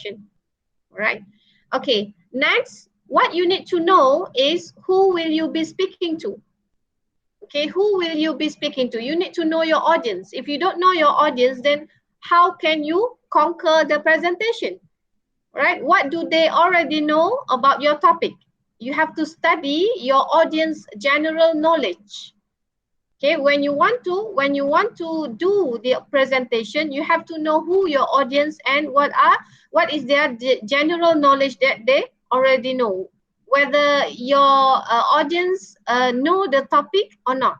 All right. Okay. Next, what you need to know is who will you be speaking to? Okay, who will you be speaking to? You need to know your audience. If you don't know your audience, then how can you conquer the presentation? Right? What do they already know about your topic? You have to study your audience general knowledge. Okay, when you want to do the presentation, you have to know who your audience and what is their general knowledge that they already know, whether your audience know the topic or not.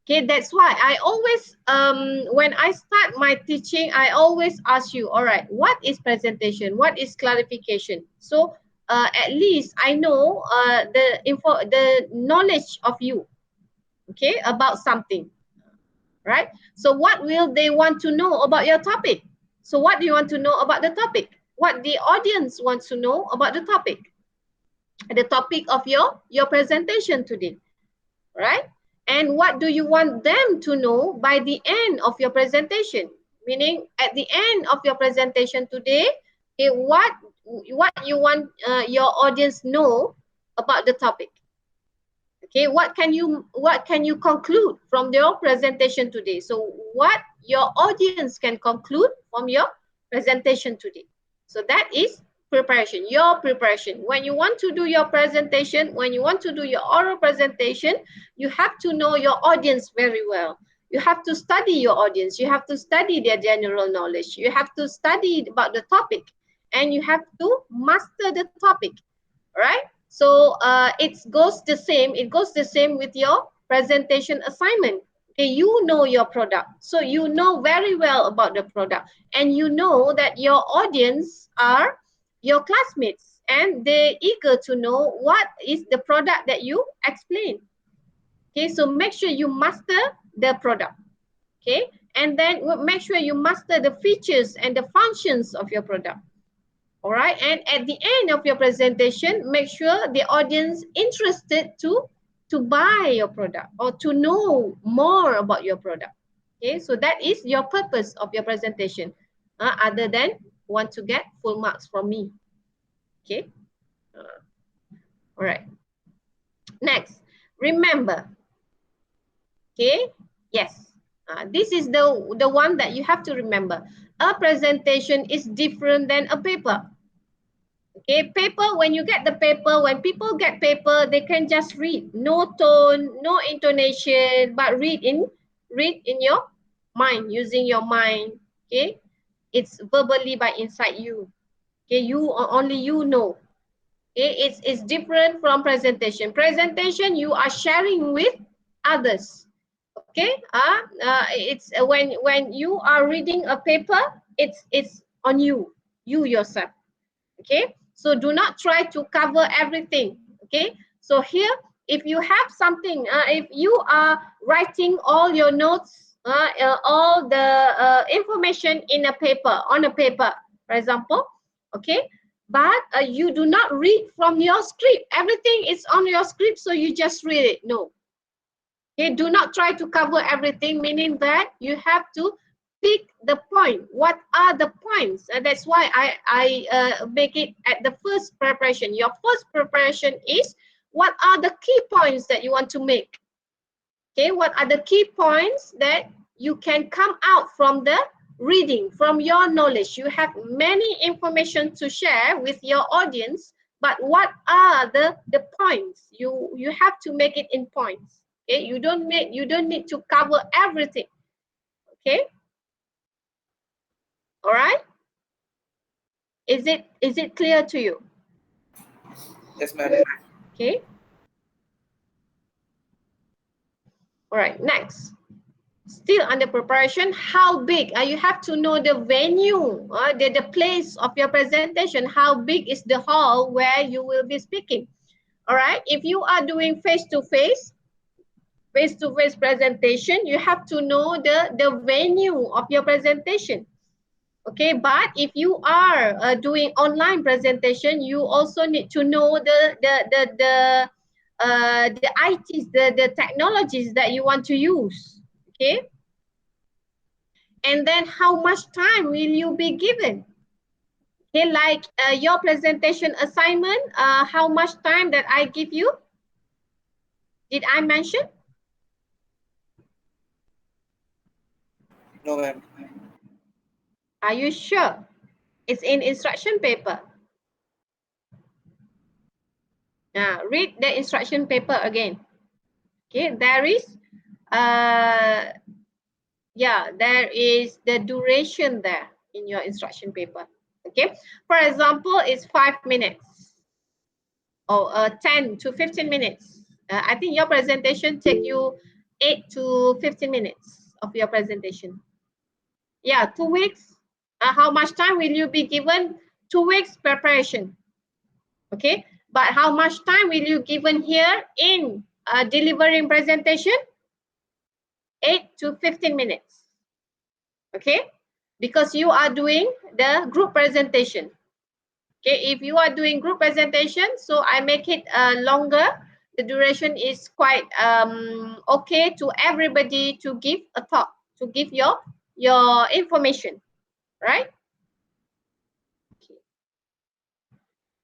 Okay, that's why I always when I start my teaching, I always ask you, all right, what is presentation, what is clarification? So at least I know the knowledge of you, okay, about something, right? So what will they want to know about your topic? So what do you want to know about the topic? What the audience wants to know about the topic of your presentation today, right? And what do you want them to know by the end of your presentation? Meaning at the end of your presentation today, okay, what you want your audience know about the topic? Okay, what can you conclude from your presentation today? So what your audience can conclude from your presentation today. So that is preparation, your preparation. When you want to do your presentation, when you want to do your oral presentation, you have to know your audience very well. You have to study your audience. You have to study their general knowledge. You have to study about the topic, and you have to master the topic, right? So it goes the same with your presentation assignment. Okay, you know your product, so you know very well about the product, and you know that your audience are your classmates, and they're eager to know what is the product that you explain. Okay, so make sure you master the product. Okay, and then make sure you master the features and the functions of your product. All right, and at the end of your presentation, make sure the audience interested to buy your product or to know more about your product. Okay, so that is your purpose of your presentation, other than want to get full marks from me. Okay, all right. Next, remember. Okay, yes, this is the one that you have to remember. A presentation is different than a paper. Okay, paper, when you get the paper, when people get paper, they can just read. No tone, no intonation, but read in your mind, using your mind. Okay, it's verbally by inside you. Okay, only you know. Okay, it's different from presentation. Presentation, you are sharing with others. Okay, it's when you are reading a paper, it's on you yourself. Okay, so do not try to cover everything. Okay, so here, if you have something, if you are writing all your notes, all the information in a paper, on a paper, for example, okay, but you do not read from your script. Everything is on your script, so you just read it. No. Okay, do not try to cover everything, meaning that you have to pick the point. What are the points? And that's why I make it at the first preparation. Your first preparation is what are the key points that you want to make? Okay, what are the key points that you can come out from the reading, from your knowledge? You have many information to share with your audience, but what are the points? You have to make it in points. Okay, you don't need to cover everything. Okay, all right. Is it clear to you? Yes, madam. Okay. All right. Next, still under preparation. How big? You have to know the venue, the place of your presentation. How big is the hall where you will be speaking? All right. If you are doing face-to-face presentation, you have to know the venue of your presentation. Okay, but if you are doing online presentation, you also need to know the ITs, the technologies that you want to use. Okay, and then how much time will you be given? Okay, like your presentation assignment, how much time that I give you? Did I mention? No, ma'am. Are you sure? It's in instruction paper. Read the instruction paper again. Okay, there is, there is the duration there in your instruction paper. Okay, for example, it's 5 minutes or 10 to 15 minutes. I think your presentation take you 8 to 15 minutes of your presentation. Yeah, 2 weeks. How much time will you be given? 2 weeks preparation. Okay, but how much time will you given here in delivering presentation? 8 to 15 minutes. Okay, because you are doing the group presentation. Okay, if you are doing group presentation, so I make it longer. The duration is quite okay to everybody to give a talk, to give your information, right? Okay.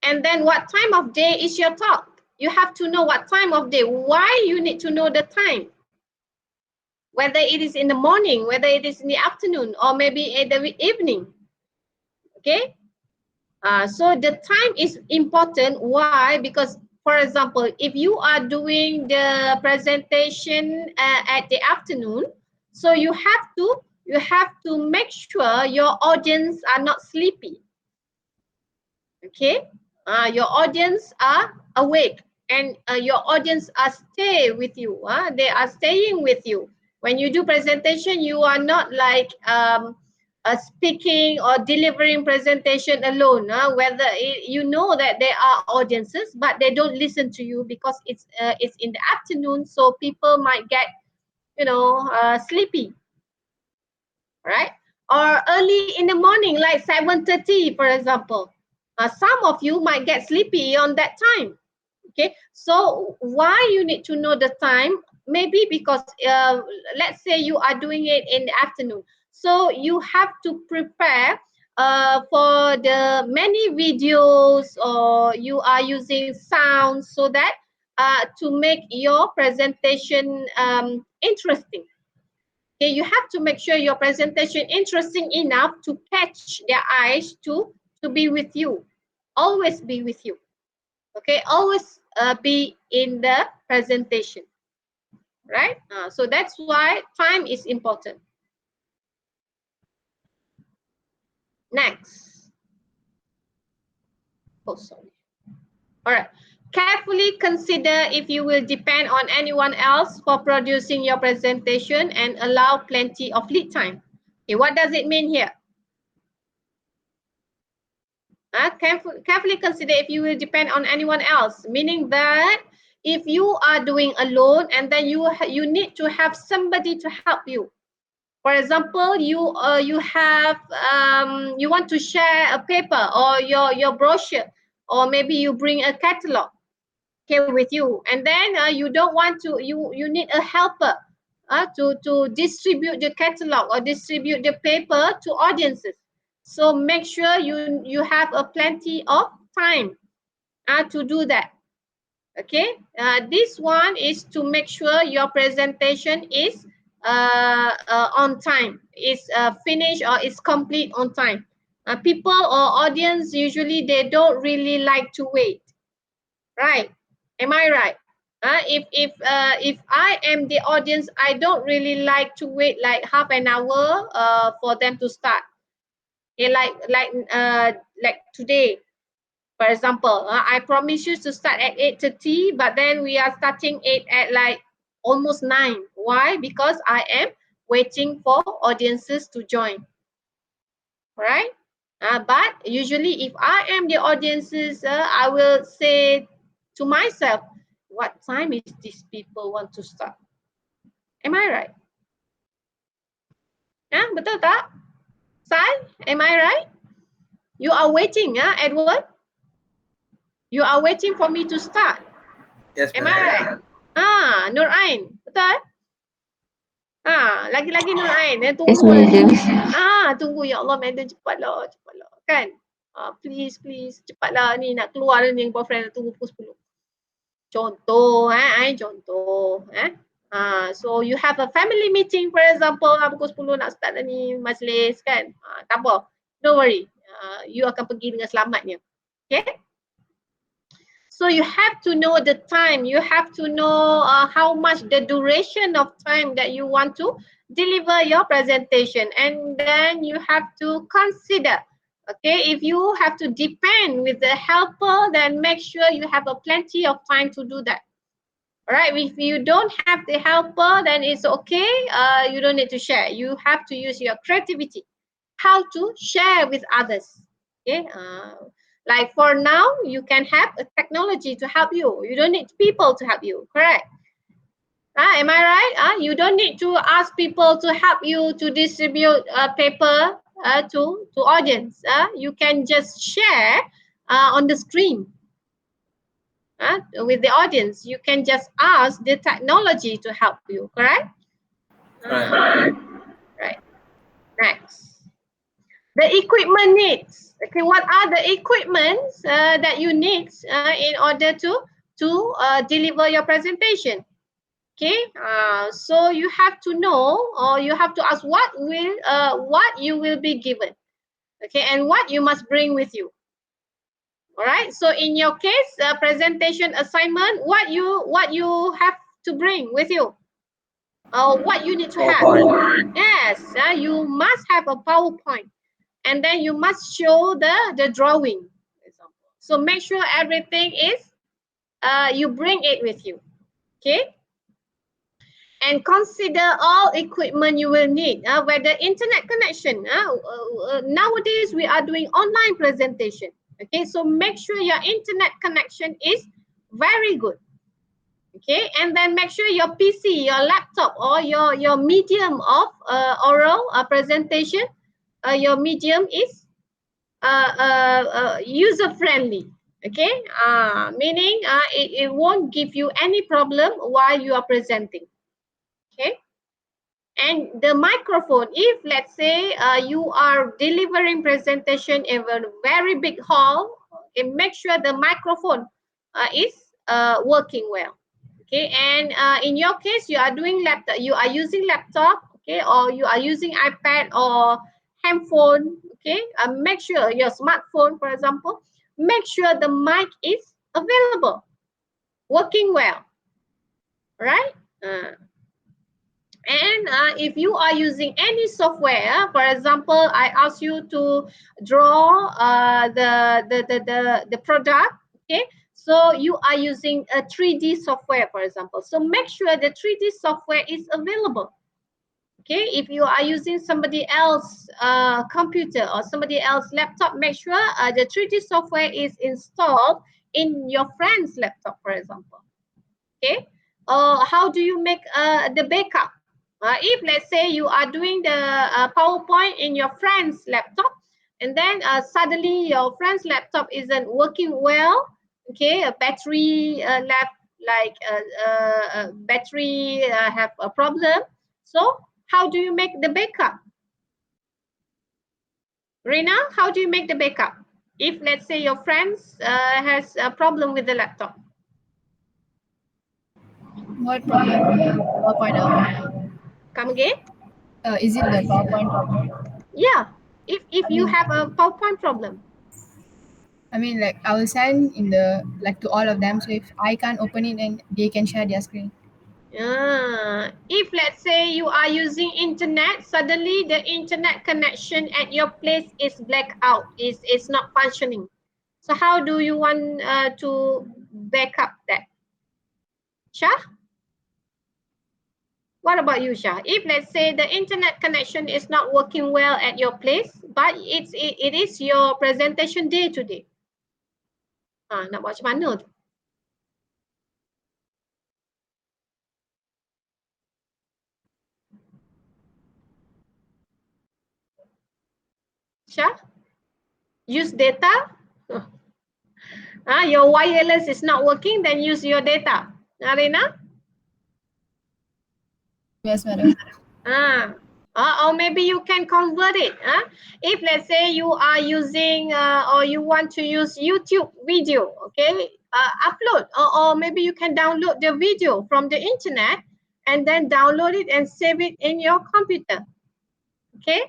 And then what time of day is your talk? You have to know what time of day. Why you need to know the time? Whether it is in the morning, whether it is in the afternoon, or maybe in the evening. Okay. So the time is important. Why? Because, for example, if you are doing the presentation at the afternoon, so you have to make sure your audience are not sleepy. Okay, your audience are awake, and your audience are stay with you. They are staying with you. When you do presentation, you are not like speaking or delivering presentation alone. Whether you know that there are audiences, but they don't listen to you because it's in the afternoon, so people might get sleepy, right? Or early in the morning, like 7:30, for example. Some of you might get sleepy on that time. Okay, so why you need to know the time? Maybe because let's say you are doing it in the afternoon, so you have to prepare for the many videos, or you are using sounds so that to make your presentation interesting. Okay, you have to make sure your presentation interesting enough to catch their eyes to be with you, always be with you. Okay, always be in the presentation, right? So that's why time is important. Next. Oh, sorry. All right. Carefully consider if you will depend on anyone else for producing your presentation and allow plenty of lead time. Okay, what does it mean here? Carefully consider if you will depend on anyone else, meaning that if you are doing alone and then you need to have somebody to help you. For example, you have you want to share a paper or your brochure, or maybe you bring a catalog, okay, with you, and then you don't want to, you need a helper to distribute the catalog or distribute the paper to audiences. So make sure you have a plenty of time to do that. Okay, this one is to make sure your presentation is on time, is finished or is complete on time. People or audience usually they don't really like to wait, right? Am I right? If I am the audience, I don't really like to wait like half an hour for them to start. Okay, like today, for example, I promise you to start at 8:30, but then we are starting it at like almost 9. Why? Because I am waiting for audiences to join, right? But usually if I am the audiences, I will say to myself, what time is these people want to start? Am I right? Betul tak? Sai, am I right? You are waiting, Edward? You are waiting for me to start. Yes, Am ma'am. I right? Nur Ain, betul? Lagi-lagi Nur Ain, Yes, tunggu lagi. madam. Tunggu, ya Allah, madam cepatlah, kan? Please, cepatlah ni nak keluar dah ni, boyfriend tunggu pukul 10. Contoh, contoh. So you have a family meeting for example, pukul 10 nak start dah ni majlis kan. Tak apa, don't worry. You akan pergi dengan selamatnya. Okay? So you have to know the time, you have to know how much the duration of time that you want to deliver your presentation, and then you have to consider, okay, if you have to depend with the helper, then make sure you have a plenty of time to do that. All right, if you don't have the helper, then it's okay, you don't need to share. You have to use your creativity, how to share with others, okay. Like for now, you can have a technology to help you. You don't need people to help you, correct? Am I right? You don't need to ask people to help you to distribute paper to audience. You can just share on the screen with the audience. You can just ask the technology to help you, correct? Right. Right. Next. The equipment needs. Okay, what are the equipments that you need in order to deliver your presentation? Okay, so you have to know, or you have to ask what you will be given. Okay, and what you must bring with you. All right. So in your case, presentation assignment, what you have to bring with you. What you need to have. Yes, you must have a PowerPoint. And then you must show the drawing. So make sure everything is, you bring it with you, okay? And consider all equipment you will need, whether internet connection. Nowadays, we are doing online presentation, okay? So make sure your internet connection is very good, okay? And then make sure your PC, your laptop, or your medium of oral presentation, your medium is user friendly, okay, meaning it won't give you any problem while you are presenting, okay. And the microphone, if let's say you are delivering presentation in a very big hall, okay, make sure the microphone is working well, okay. And in your case, you are doing laptop, you are using laptop, okay, or you are using iPad or handphone, okay. Make sure your smartphone, for example, make sure the mic is available, working well, right? And if you are using any software, for example, I ask you to draw the product, okay? So you are using a 3D software, for example. So make sure the 3D software is available. Okay, if you are using somebody else computer or somebody else laptop, make sure the 3D software is installed in your friend's laptop, for example. Okay, how do you make the backup? If let's say you are doing the PowerPoint in your friend's laptop, and then suddenly your friend's laptop isn't working well, okay, a battery battery have a problem. So how do you make the backup? Rina, how do you make the backup? If let's say your friends has a problem with the laptop. What problem? PowerPoint. Come again? Is it the PowerPoint problem? Yeah, if you have a PowerPoint problem. I mean, like I will send in the to all of them. So if I can't open it, then they can share their screen. If let's say you are using internet, suddenly the internet connection at your place is blacked out, it's not functioning. So how do you want to back up that? Shah? What about you, Shah? If let's say the internet connection is not working well at your place, but it is your presentation day today. Nak buat macam mana tu? Shah? Use data? Your wireless is not working, then use your data. Rina? Yes, madam. Or maybe you can convert it. If let's say you are using or you want to use YouTube video, okay, upload, or maybe you can download the video from the internet and then download it and save it in your computer. Okay.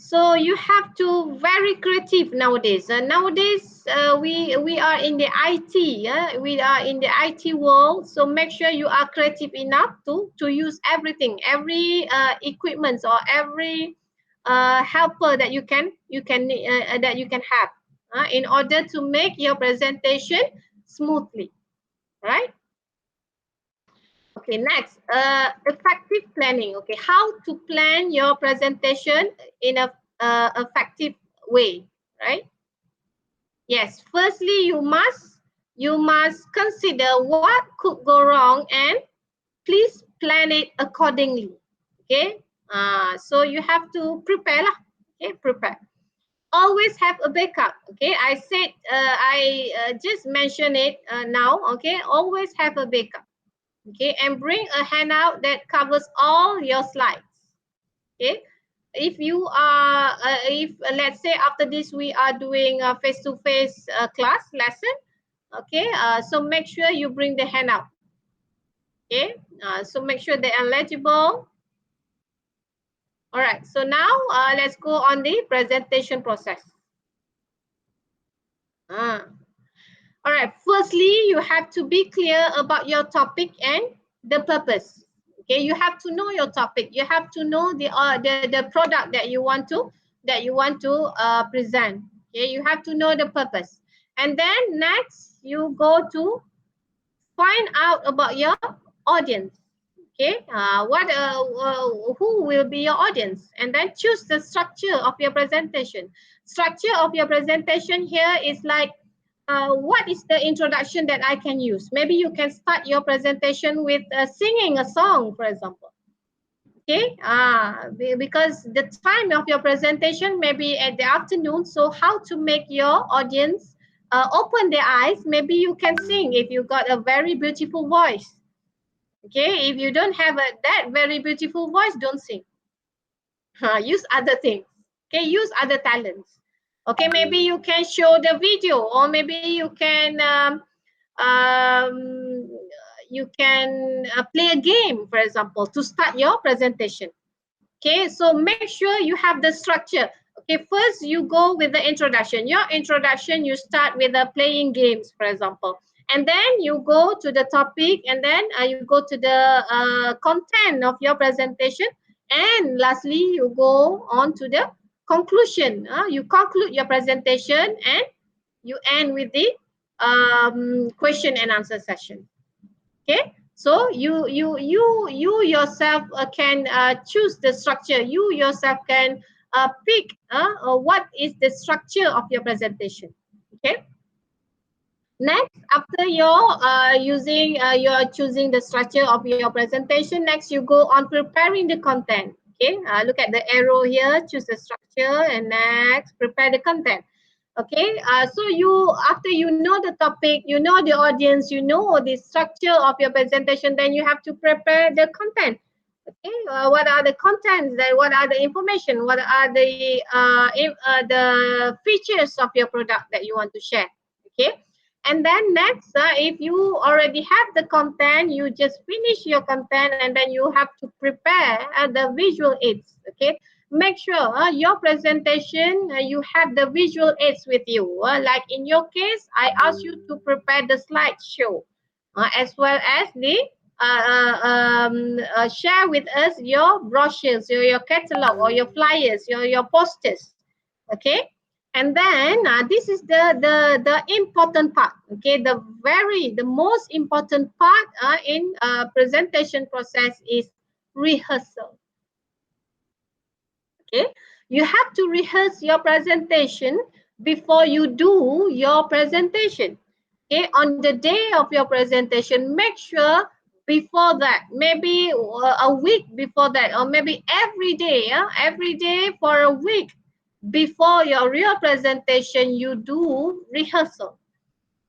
So you have to very creative nowadays. Nowadays, we are in the IT. We are in the IT world. So make sure you are creative enough to use everything, every equipment or every helper that you can have in order to make your presentation smoothly, right? Okay, next, effective planning. Okay, how to plan your presentation in a effective way, right? Yes, firstly, you must consider what could go wrong and please plan it accordingly. Okay, so you have to prepare lah. Okay, prepare. Always have a backup. Okay, I said I just mentioned it now. Okay, always have a backup. Okay, and bring a handout that covers all your slides. Okay, if you are if let's say after this we are doing a face-to-face class lesson, okay, so make sure you bring the handout. Okay, so make sure they are legible. All right, so now let's go on the presentation process. All right, firstly, you have to be clear about your topic and the purpose. Okay, you have to know your topic. You have to know the product that you want to present. Okay, you have to know the purpose. And then next, you go to find out about your audience. Okay, who will be your audience, and then choose the structure of your presentation. Structure of your presentation here is like, what is the introduction that I can use? Maybe you can start your presentation with singing a song, for example. Okay, because the time of your presentation may be at the afternoon, so how to make your audience open their eyes? Maybe you can sing if you got a very beautiful voice. Okay, if you don't have that very beautiful voice, don't sing. Use other things. Okay, use other talents. Okay, maybe you can show the video, or maybe um, you can play a game, for example, to start your presentation. Okay, so make sure you have the structure. Okay, first you go with the introduction. Your introduction, you start with playing games, for example. And then you go to the topic, and then you go to the content of your presentation. And lastly, you go on to the conclusion. You conclude your presentation and you end with the question and answer session. Okay, so you yourself can choose the structure. You yourself can pick what is the structure of your presentation. Okay, next, after you're choosing the structure of your presentation, next you go on preparing the content. Okay, look at the arrow here, choose the structure, and next prepare the content. Okay, so after you know the topic, you know the audience, you know the structure of your presentation, then you have to prepare the content. Okay, what are the contents? What are the information? What are the features of your product that you want to share? Okay, and then next, if you already have the content, you just finish your content, and then you have to prepare the visual aids. Okay, make sure your presentation you have the visual aids with you. Like in your case, I asked you to prepare the slideshow as well as the share with us your brochures, your catalog, or your flyers, your posters. Okay, and then this is the important part. Okay, the most important part in presentation process is rehearsal. Okay, you have to rehearse your presentation before you do your presentation. Okay, on the day of your presentation, make sure before that, maybe a week before that, or maybe every day for a week before your real presentation, you do rehearsal.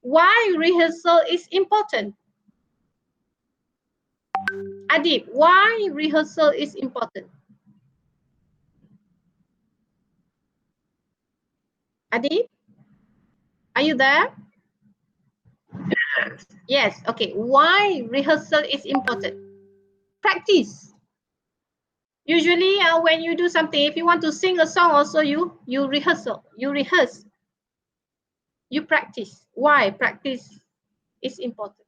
Why rehearsal is important? Adib, why rehearsal is important? Adib, are you there? Yes, okay. Why rehearsal is important? Practice. Usually when you do something, if you want to sing a song also, you rehearsal, you rehearse, you practice. Why practice is important?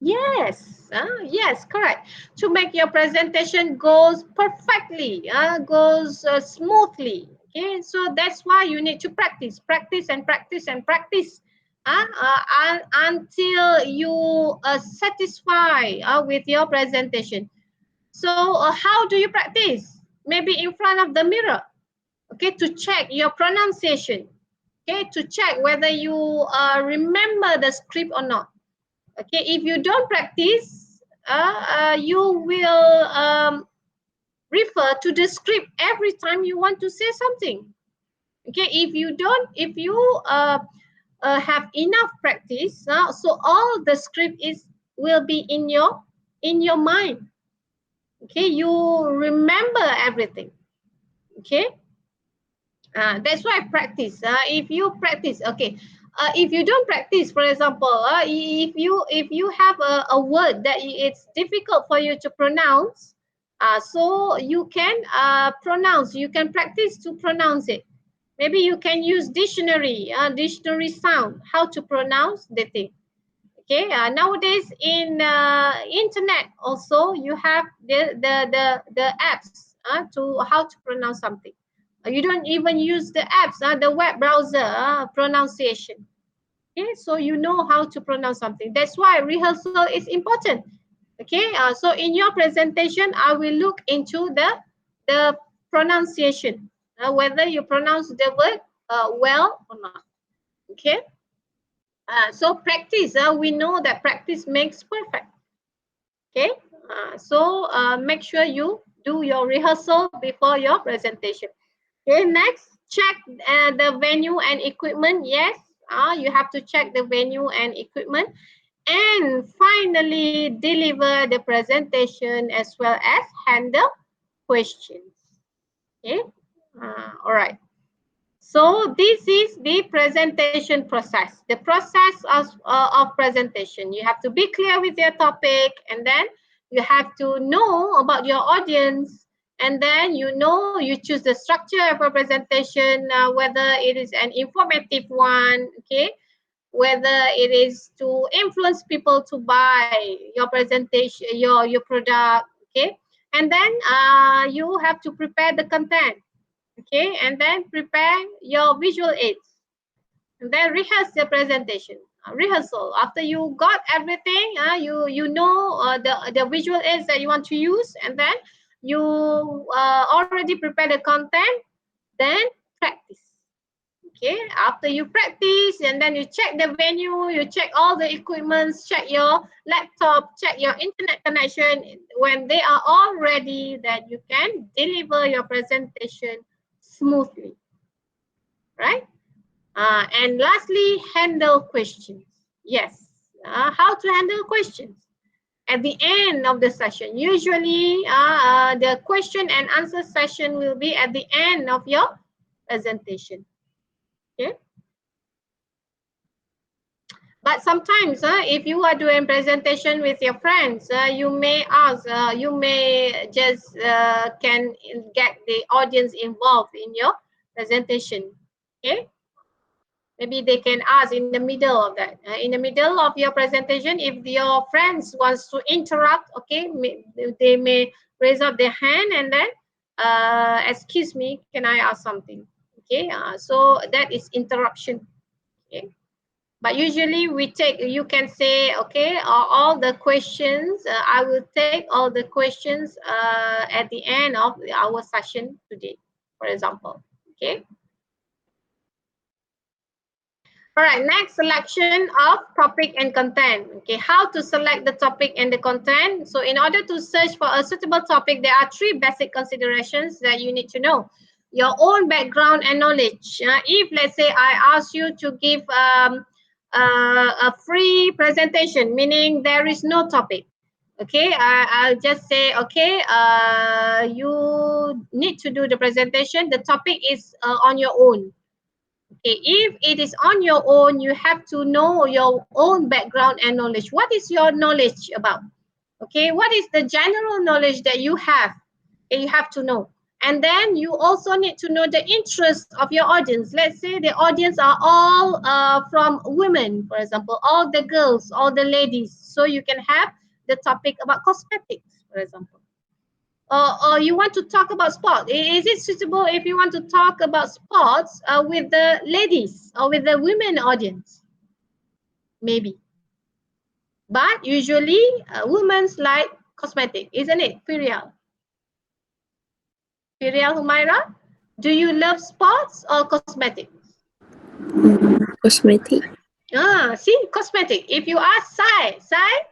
Yes, yes, correct. To make your presentation goes perfectly, goes smoothly. Okay, so that's why you need to practice, practice and practice and practice until you satisfy with your presentation. So how do you practice? Maybe in front of the mirror, okay, to check your pronunciation, okay, to check whether you remember the script or not. Okay, if you don't practice, you will refer to the script every time you want to say something. Okay, if you don't, if you have enough practice, so all the script will be in your mind. Okay, you remember everything. Okay, that's why practice. If you practice, okay. If you don't practice, for example, if you have a word that it's difficult for you to pronounce, so you can pronounce. You can practice to pronounce it. Maybe you can use dictionary, dictionary sound, how to pronounce the thing. Okay. Nowadays in internet also you have the apps to how to pronounce something. You don't even use the apps, the web browser pronunciation. Okay, so you know how to pronounce something. That's why rehearsal is important. Okay, so in your presentation, I will look into the pronunciation, whether you pronounce the word well or not. Okay, so practice. We know that practice makes perfect. Okay, so make sure you do your rehearsal before your presentation. Okay, next, check the venue and equipment. Yes, you have to check the venue and equipment. And finally, deliver the presentation as well as handle questions. Okay, all right. So this is the presentation process. The process of presentation. You have to be clear with your topic, and then you have to know about your audience, and then you choose the structure of a presentation, whether it is an informative one, okay, whether it is to influence people to buy your presentation, your product, okay, and then you have to prepare the content. Okay, and then prepare your visual aids, and then rehearse the presentation. Rehearsal after you got everything, you know the visual aids that you want to use, and then you already prepare the content, then practice. Okay, after you practice, and then you check the venue, you check all the equipments, check your laptop, check your internet connection. When they are all ready, then you can deliver your presentation smoothly, right? And lastly, handle questions. Yes, how to handle questions at the end of the session. Usually, the question and answer session will be at the end of your presentation. Okay. But sometimes, if you are doing presentation with your friends, you may ask, you may just can get the audience involved in your presentation. Okay. Maybe they can ask in the middle of that. In the middle of your presentation, if your friends wants to interrupt, okay, they may raise up their hand and then, excuse me, can I ask something? Okay, so that is interruption. Okay. But usually we take, you can say, okay, all the questions, I will take all the questions at the end of our session today, for example. Okay. All right, next, selection of topic and content. Okay, how to select the topic and the content. So in order to search for a suitable topic, there are three basic considerations that you need to know. your own background and knowledge. If let's say I ask you to give a free presentation, meaning there is no topic. Okay, I'll just say, okay, you need to do the presentation. The topic is on your own. Okay, if it is on your own, you have to know your own background and knowledge. What is your knowledge about? Okay, what is the general knowledge that you have? Okay, you have to know. And then you also need to know the interest of your audience. Let's say the audience are all from women, for example, all the girls, all the ladies. So you can have the topic about cosmetics, for example. Or you want to talk about sport. Is it suitable if you want to talk about sports with the ladies or with the women audience? Maybe. But usually, women's like cosmetic, isn't it, Firial? Firial Humaira, do you love sports or cosmetics? Cosmetic. See, cosmetic. If you ask Sai,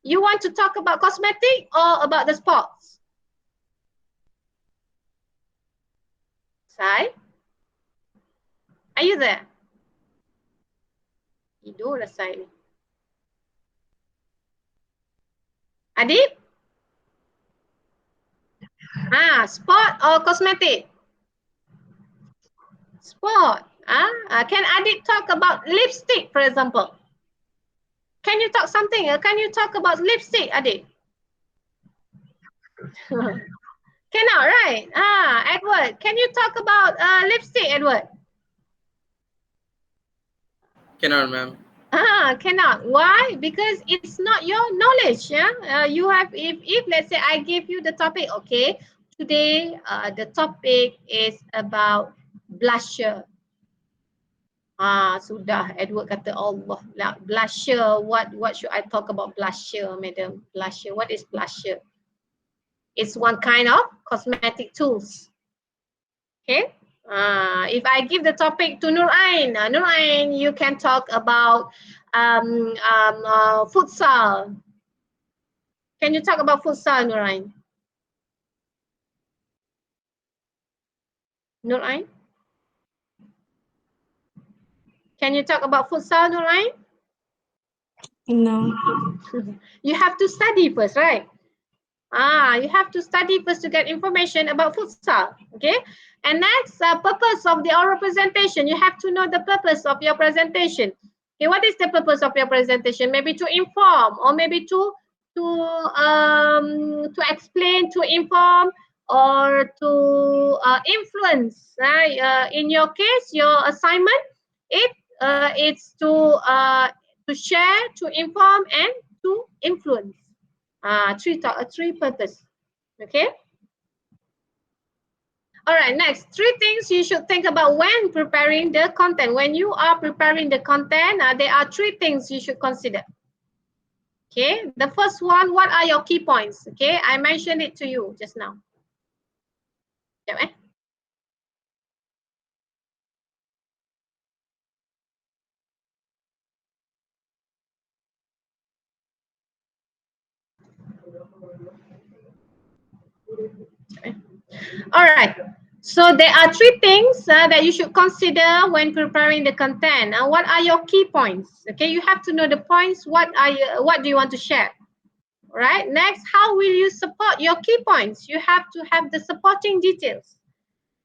you want to talk about cosmetic or about the sports? Sai, are you there? Tidur lah Sai ni. Adib? Sport or cosmetic? Sport. Can Adib talk about lipstick, for example? Can you talk something? Can you talk about lipstick, Adib? Cannot, right? Edward, can you talk about lipstick, Edward? Cannot, ma'am. Cannot. Why? Because it's not your knowledge. Yeah. You have. If let's say I give you the topic. Okay. Today, the topic is about blusher. Sudah. Edward kata Allah. Blusher. What should I talk about blusher, madam? Blusher. What is blusher? It's one kind of cosmetic tools. Okay. If I give the topic to Nurain, Nurain, you can talk about futsal. Can you talk about futsal, Nurain? Nurain? Can you talk about futsal, Nurain? No. You have to study first, right? You have to study first to get information about futsal. Okay. And next, purpose of the oral presentation. You have to know the purpose of your presentation. Okay, what is the purpose of your presentation? Maybe to inform, or maybe to explain, to inform, or to influence. In your case, your assignment, it's to share, to inform, and to influence. Three purpose. Okay. All right, next, 3 things you should think about when preparing the content. When you are preparing the content, there are 3 things you should consider. Okay, the first one, what are your key points? Okay, I mentioned it to you just now. Okay. All right. So there are 3 things that you should consider when preparing the content. What are your key points? Okay, you have to know the points. What do you want to share? All right. Next, how will you support your key points? You have to have the supporting details.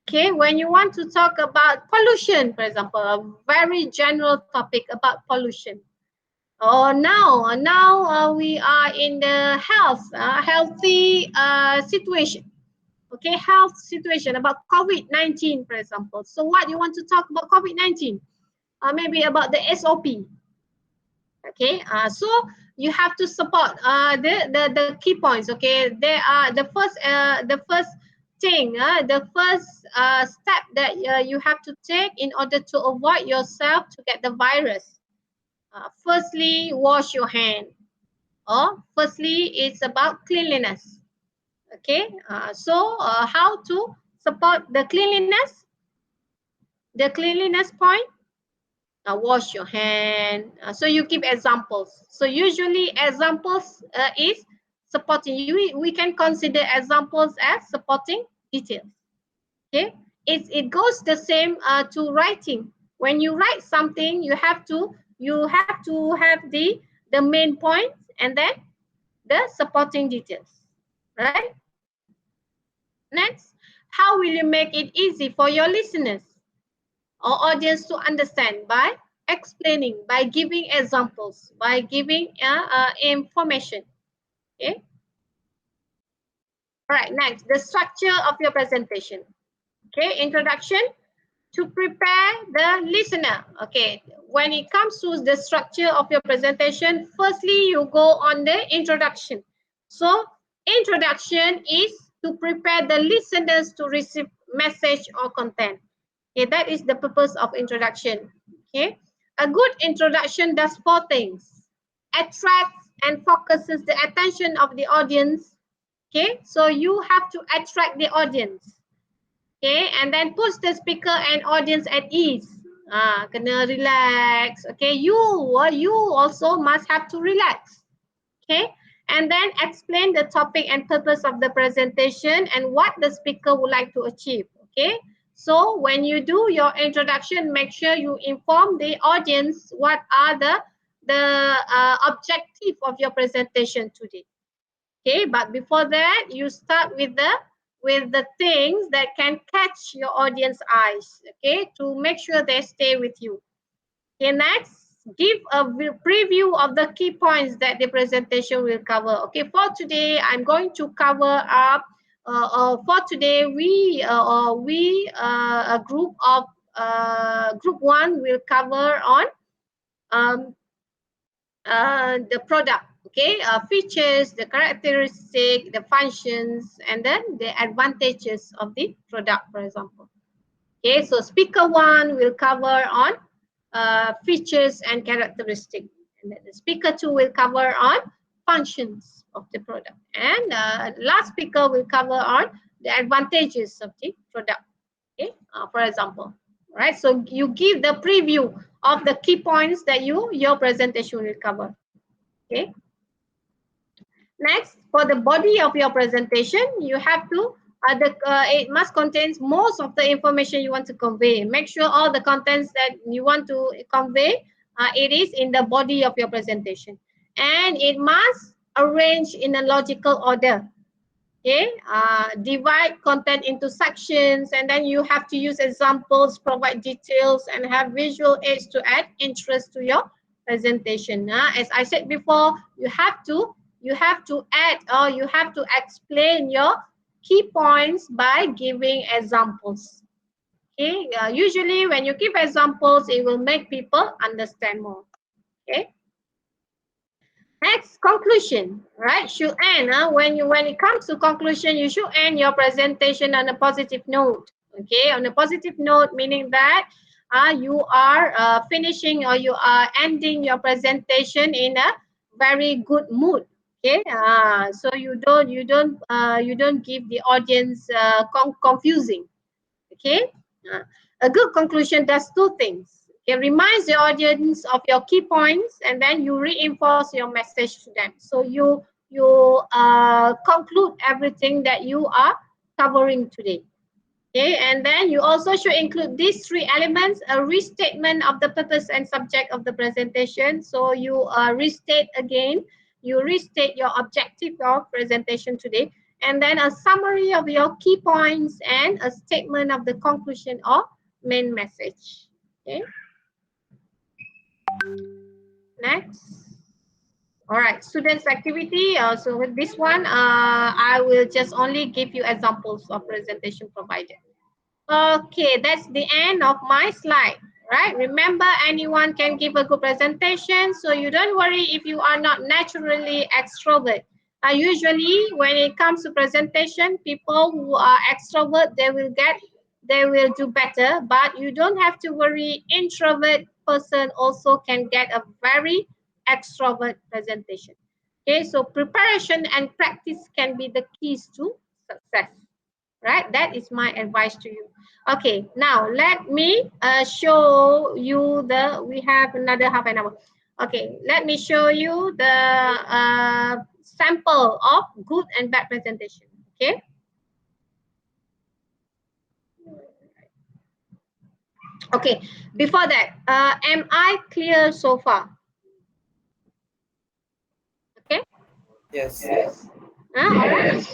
Okay, when you want to talk about pollution, for example, a very general topic about pollution. Or now we are in the healthy situation. Okay, health situation about COVID-19, for example. So what you want to talk about COVID-19? Maybe about the SOP. Okay, so you have to support the key points. Okay, there are the first thing, the first step that you have to take in order to avoid yourself to get the virus. Firstly, wash your hand. Or firstly, it's about cleanliness. Okay, so how to support the cleanliness? The cleanliness point, wash your hand. So you give examples. So usually examples is supporting. We can consider examples as supporting details. Okay, it goes the same to writing. When you write something, you have to have the main point and then the supporting details, right? Next, how will you make it easy for your listeners or audience to understand? By explaining, by giving examples, by giving information. Okay. All right. Next, the structure of your presentation. Okay. Introduction to prepare the listener. Okay. When it comes to the structure of your presentation, firstly you go on the introduction. So introduction is to prepare the listeners to receive message or content. Okay, that is the purpose of introduction. Okay, a good introduction does four things: attracts and focuses the attention of the audience. Okay, so you have to attract the audience. Okay, and then puts the speaker and audience at ease. Kena relax. Okay, you also must have to relax. Okay, and then explain the topic and purpose of the presentation and what the speaker would like to achieve. Okay, so when you do your introduction, make sure you inform the audience what are the objective of your presentation today. Okay, but before that, you start with the things that can catch your audience eyes. Okay, to make sure they stay with you. Okay, next, give a preview of the key points that the presentation will cover. Okay, for today, I'm going to cover up. For today, a group of group one will cover on um, the product. Okay, features, the characteristic, the functions, and then the advantages of the product, for example. Okay, so speaker one will cover on features and characteristics. And then the speaker two will cover on functions of the product. And last speaker will cover on the advantages of the product. Okay, for example. All right, so you give the preview of the key points that your presentation will cover. Okay. Next, for the body of your presentation, you have to it must contain most of the information you want to convey. Make sure all the contents that you want to convey, it is in the body of your presentation, and it must arrange in a logical order. Okay, divide content into sections, and then you have to use examples, provide details, and have visual aids to add interest to your presentation. As I said before, you have to add, or you have to explain your key points by giving examples. Okay, usually when you give examples, it will make people understand more. Okay. Next, conclusion, right? Should end. When it comes to conclusion, you should end your presentation on a positive note. Okay, on a positive note, meaning that you are finishing or you are ending your presentation in a very good mood. Okay, so you don't give the audience confusing. Okay, a good conclusion does two things. It reminds the audience of your key points, and then you reinforce your message to them. So you conclude everything that you are covering today. Okay, and then you also should include these three elements: a restatement of the purpose and subject of the presentation. So you restate again, you restate your objective of presentation today, and then a summary of your key points and a statement of the conclusion or main message. Okay. Next. All right, students activity. So with this one, I will just only give you examples of presentation provided. Okay, that's the end of my slide, right? Remember, anyone can give a good presentation, so you don't worry if you are not naturally extrovert. Usually, when it comes to presentation, people who are extrovert, they will do better, but you don't have to worry. Introvert person also can get a very extrovert presentation. Okay, so preparation and practice can be the keys to success. Right, that is my advice to you. Okay, now let me show you we have another half an hour. Okay, let me show you the sample of good and bad presentation. Okay. Okay, before that, am I clear so far? Okay. Yes. Alright.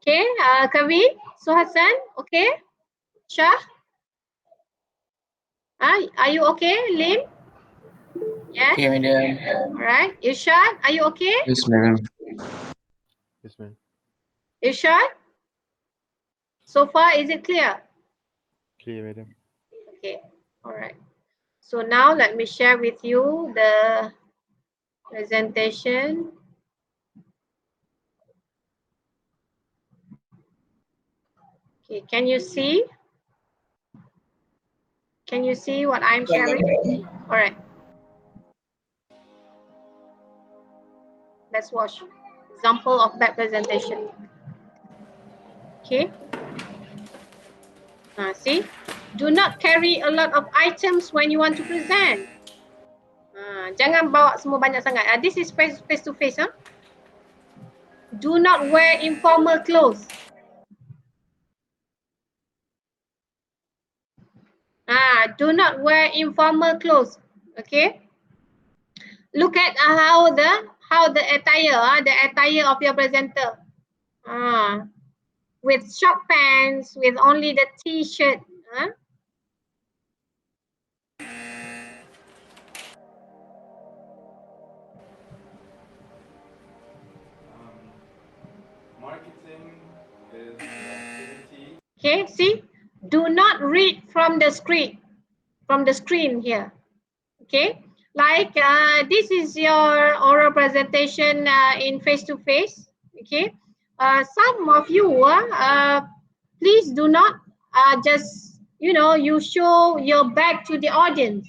Okay, Kavi, Suhasan, okay. Shah, are you okay? Lim? Yes. Okay, madam. Alright. Irshad, are you okay? Yes, madam. Yes, ma'am. Irshad, so far is it clear? Clear, madam. Okay, alright. So now let me share with you the presentation. Okay, can you see? Can you see what I'm sharing? All right. Let's watch example of that presentation. Okay. See, do not carry a lot of items when you want to present. Jangan bawa semua banyak sangat. This is face to face. Do not wear informal clothes. Do not wear informal clothes. Okay. Look at how the attire of your presenter. With short pants, with only the t-shirt. Marketing is the activity. Okay, see, do not read from the screen. From the screen here. Okay, like this is your oral presentation in face-to-face. Okay, some of you please do not just you show your back to the audience.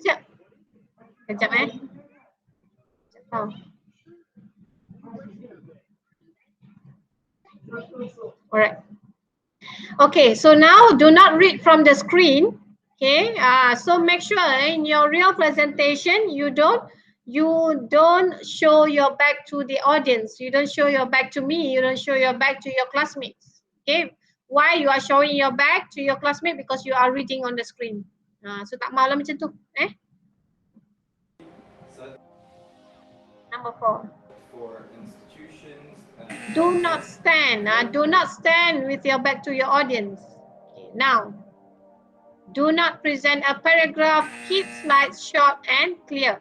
Sekejap, Sekejap. Oh. All right. Okay, so now do not read from the screen. Okay, so make sure in your real presentation you don't show your back to the audience. You don't show your back to me. You don't show your back to your classmates. Okay, why you are showing your back to your classmate? Because you are reading on the screen. So tak malam macam tu. Number 4. For institutions. Do not stand. Do not stand with your back to your audience. Okay, now. Do not present a paragraph. Keep slides short and clear.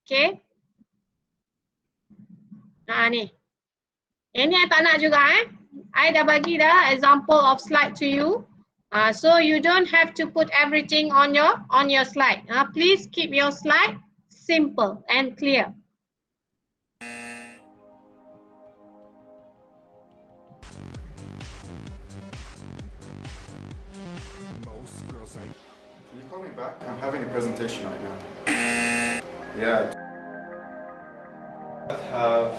Okay. Ni. Ini I tak nak juga I dah bagi dah example of slide to you. So you don't have to put everything on your slide. Please keep your slide simple and clear. Can you call me back? I'm having a presentation right now. Yeah. Have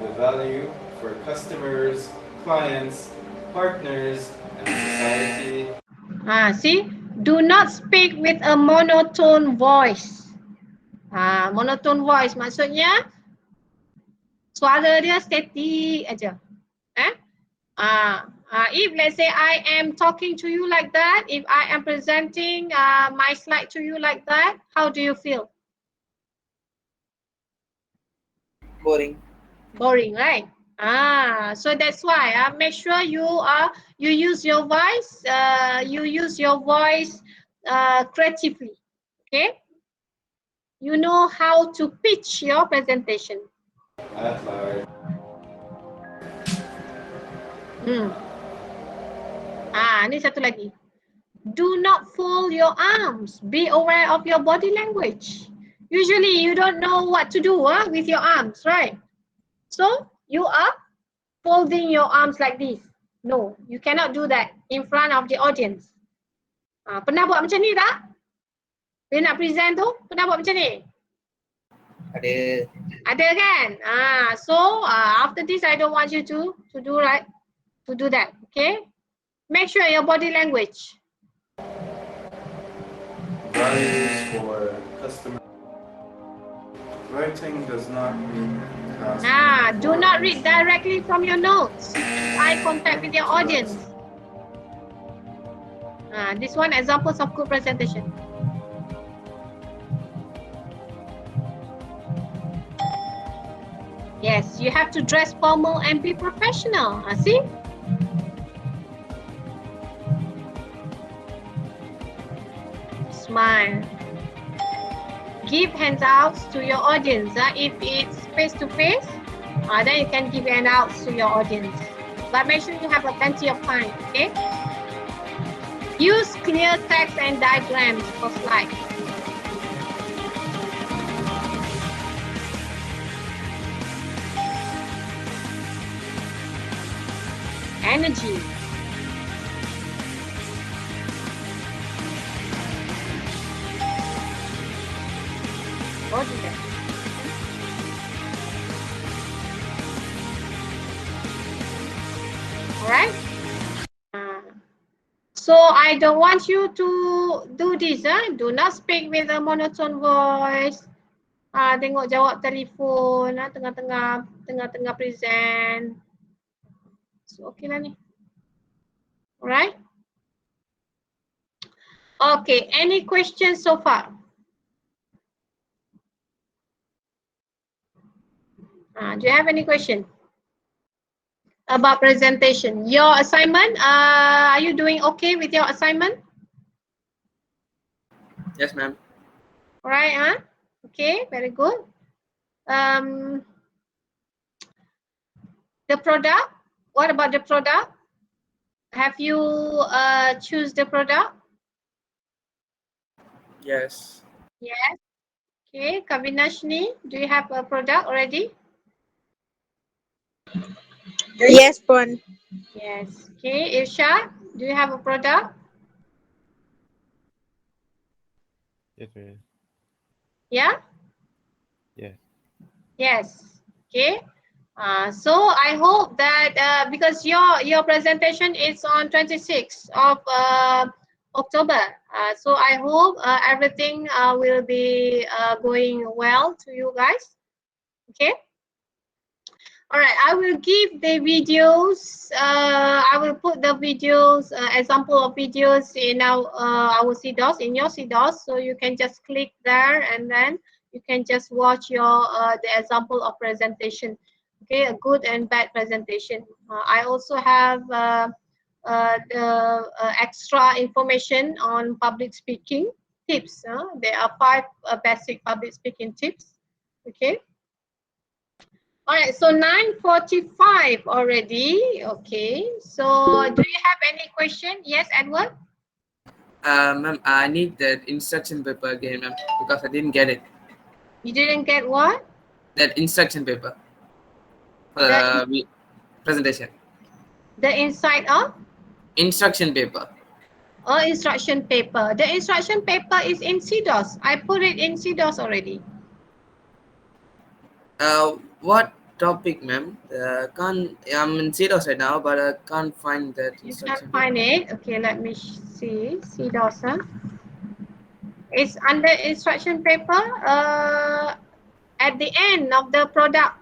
the value for customers, clients, partners, and society. See, do not speak with a monotone voice. Monotone voice maksudnya suara dia static aja. If let's say I am talking to you like that, if I am presenting my slide to you like that, how do you feel? Boring. Boring, right? So that's why make sure you use your voice, creatively. Okay, you know how to pitch your presentation. Ni satu lagi. Do not fold your arms. Be aware of your body language. Usually you don't know what to do with your arms, right? So you are folding your arms like this. No, you cannot do that in front of the audience. Pernah buat macam ni tak? Bila nak present tu, pernah buat macam ni? Ada. Ada kan? So after this, I don't want you to do that. Okay? Make sure your body language. Values for customer, Writing does not mean task. Do or not read instrument. directly from your notes. Keep eye contact with your audience. This one examples of good presentation. Yes, you have to dress formal and be professional. See? Smile. Give handouts to your audience. If it's face-to-face, then you can give handouts to your audience. But make sure you have plenty of time, okay? Use clear text and diagrams for slides. Energy. Body. Alright? So I don't want you to do this. Do not speak with a monotone voice. Tengok jawab telefon tengah-tengah present. So okay lah ni. Alright? Okay, any questions so far? Do you have any question about presentation? Your assignment, are you doing okay with your assignment? Yes, ma'am. Alright, okay, very good. The product, what about the product? Have you choose the product? Yes. Yes. Okay, Kavinashni, do you have a product already? Yes, Pon. Yes. Okay, Irshad, do you have a product? Yes, madam. Yeah? Yes. Yes. Okay. So I hope that because your presentation is on 26th of October, so I hope everything will be going well to you guys. Okay. All right. I will give the videos. I will put the videos, example of videos in our CDOS, in your CDOS, so you can just click there and then you can just watch your the example of presentation. Okay, a good and bad presentation. I also have the extra information on public speaking tips. There are 5 basic public speaking tips. Okay. All right, so 9:45 already. Okay, so do you have any question? Yes, Edward? Ma'am, I need that instruction paper again, ma'am, because I didn't get it. You didn't get what? That instruction paper for The- the presentation. The inside of? Instruction paper. Instruction paper. The instruction paper is in CDOS. I put it in CDOS already. What topic, ma'am? I'm in CDOS right now, but I can't find that You instruction can find paper. it. Okay, let me see. CDOS. It's under instruction paper. At the end of the product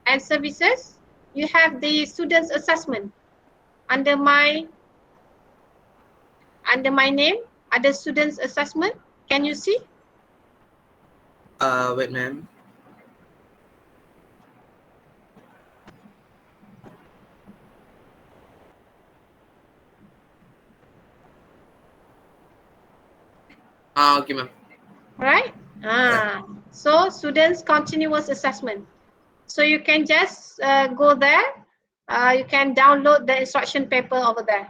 and services, you have the student's assessment. Under my name, other students assessment. Can you see? Wait, ma'am. Okay, ma'am. Right? So students continuous assessment. So you can just go there. You can download the instruction paper over there.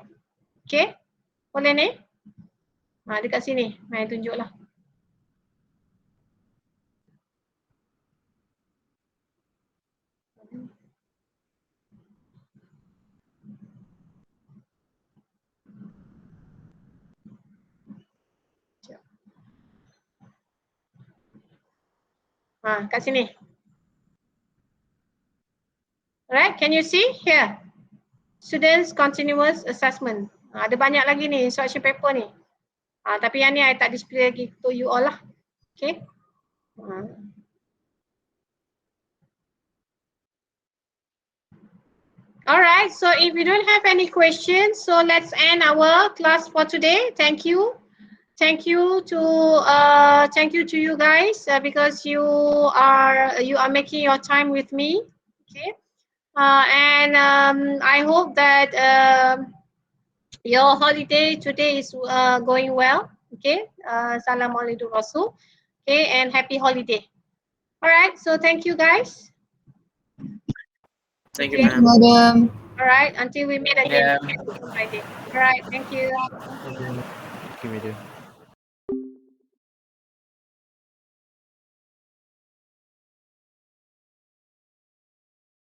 Okay? Boleh ni? Dekat sini. Main tunjuklah. Kat sini. Alright, can you see here? Students continuous assessment. Ada banyak lagi ni instruction paper ni. Tapi yang ni I tak display lagi to you all lah. Okay. All right. So if you don't have any questions, so let's end our class for today. Thank you. Thank you to you guys because you are making your time with me. Okay. And I hope that your holiday today is going well. Okay. Salam alaikum Rasul. Okay, and happy holiday. All right. So thank you guys. Thank you, Okay. ma'am. Madam. All right. Until we meet again Yeah. next Friday. All right. Thank you. Thank you, Madam.